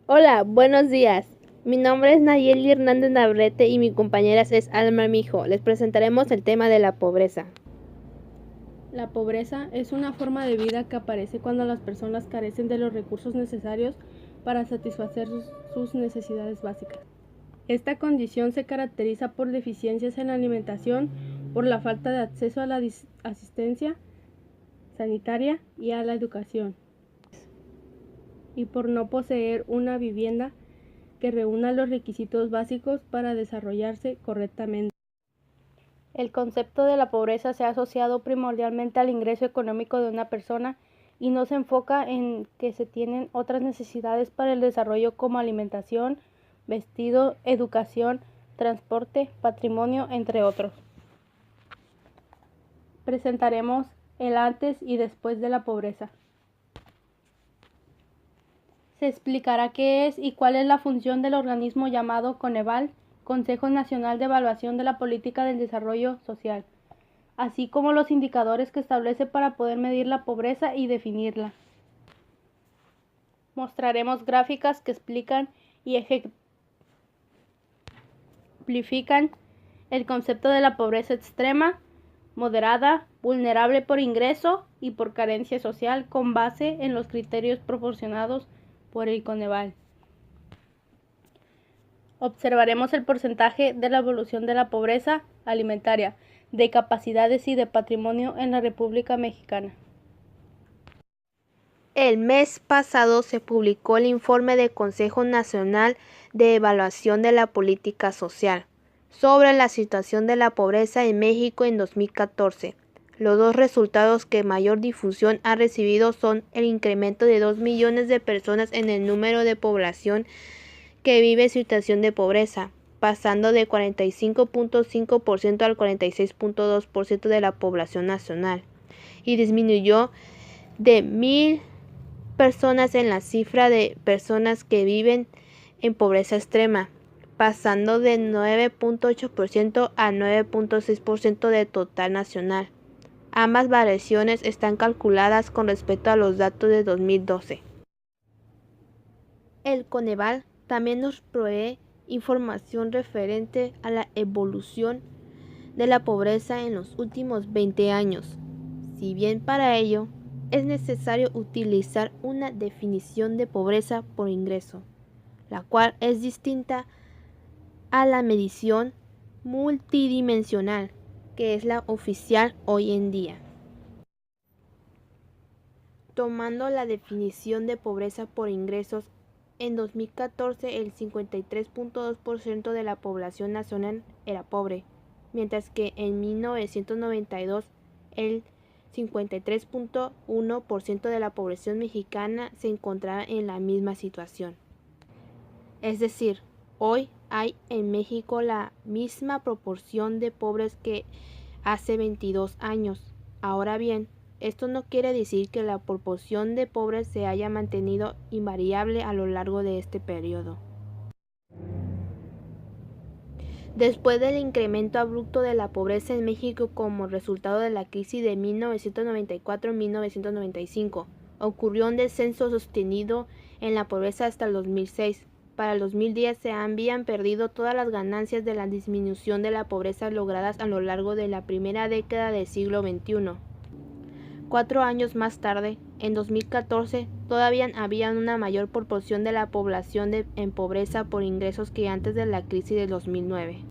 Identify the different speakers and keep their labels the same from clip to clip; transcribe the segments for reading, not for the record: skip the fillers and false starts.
Speaker 1: Hola, buenos días. Mi nombre es Nayeli Hernández Navarrete y mi compañera es Alma Mijo. Les presentaremos el tema de la pobreza.
Speaker 2: La pobreza es una forma de vida que aparece cuando las personas carecen de los recursos necesarios para satisfacer sus necesidades básicas. Esta condición se caracteriza por deficiencias en la alimentación, por la falta de acceso a la asistencia sanitaria y a la educación, y por no poseer una vivienda que reúna los requisitos básicos para desarrollarse correctamente. El concepto de la pobreza se ha asociado primordialmente al ingreso económico de una persona y no se enfoca en que se tienen otras necesidades para el desarrollo como alimentación, vestido, educación, transporte, patrimonio, entre otros. Presentaremos el antes y después de la pobreza. Se explicará qué es y cuál es la función del organismo llamado Coneval, Consejo Nacional de Evaluación de la Política del Desarrollo Social, así como los indicadores que establece para poder medir la pobreza y definirla. Mostraremos gráficas que explican y ejemplifican el concepto de la pobreza extrema, moderada, vulnerable por ingreso y por carencia social con base en los criterios proporcionados por el Coneval. Observaremos el porcentaje de la evolución de la pobreza alimentaria, de capacidades y de patrimonio en la República Mexicana.
Speaker 1: El mes pasado se publicó el informe del Consejo Nacional de Evaluación de la Política Social sobre la situación de la pobreza en México en 2014. Los dos resultados que mayor difusión ha recibido son el incremento de 2 millones de personas en el número de población que vive en situación de pobreza, pasando de 45.5% al 46.2% de la población nacional, y disminuyó de 1,000 personas en la cifra de personas que viven en pobreza extrema, pasando de 9.8% a 9.6% del total nacional. Ambas variaciones están calculadas con respecto a los datos de 2012. El Coneval también nos provee información referente a la evolución de la pobreza en los últimos 20 años. Si bien para ello es necesario utilizar una definición de pobreza por ingreso, la cual es distinta a la medición multidimensional, que es la oficial hoy en día. Tomando la definición de pobreza por ingresos, en 2014 el 53.2% de la población nacional era pobre, mientras que en 1992 el 53.1% de la población mexicana se encontraba en la misma situación. Es decir, hoy hay en México la misma proporción de pobres que hace 22 años. Ahora bien, esto no quiere decir que la proporción de pobres se haya mantenido invariable a lo largo de este periodo. Después del incremento abrupto de la pobreza en México como resultado de la crisis de 1994-1995, ocurrió un descenso sostenido en la pobreza hasta el 2006. Para el 2010 se habían perdido todas las ganancias de la disminución de la pobreza logradas a lo largo de la primera década del siglo XXI. 4 años más tarde, en 2014, todavía había una mayor proporción de la población en pobreza por ingresos que antes de la crisis de 2009.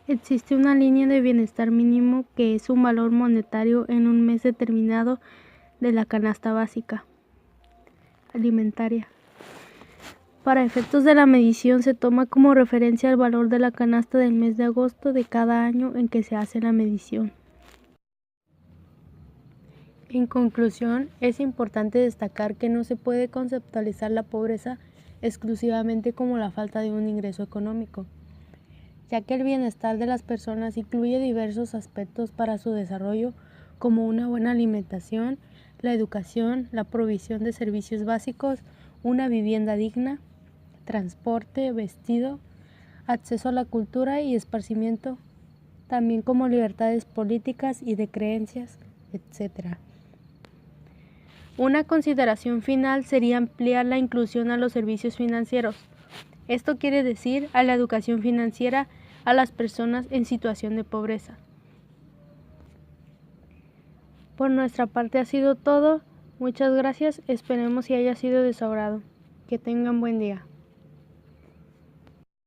Speaker 2: Existe una línea de bienestar mínimo que es un valor monetario en un mes determinado de la canasta básica alimentaria. Para efectos de la medición se toma como referencia el valor de la canasta del mes de agosto de cada año en que se hace la medición. En conclusión, es importante destacar que no se puede conceptualizar la pobreza exclusivamente como la falta de un ingreso económico, ya que el bienestar de las personas incluye diversos aspectos para su desarrollo, como una buena alimentación, la educación, la provisión de servicios básicos, una vivienda digna, transporte, vestido, acceso a la cultura y esparcimiento, también como libertades políticas y de creencias, etc. Una consideración final sería ampliar la inclusión a los servicios financieros. Esto quiere decir a la educación financiera a las personas en situación de pobreza. Por nuestra parte ha sido todo. Muchas gracias. Esperemos que haya sido de su agrado. Que tengan buen día.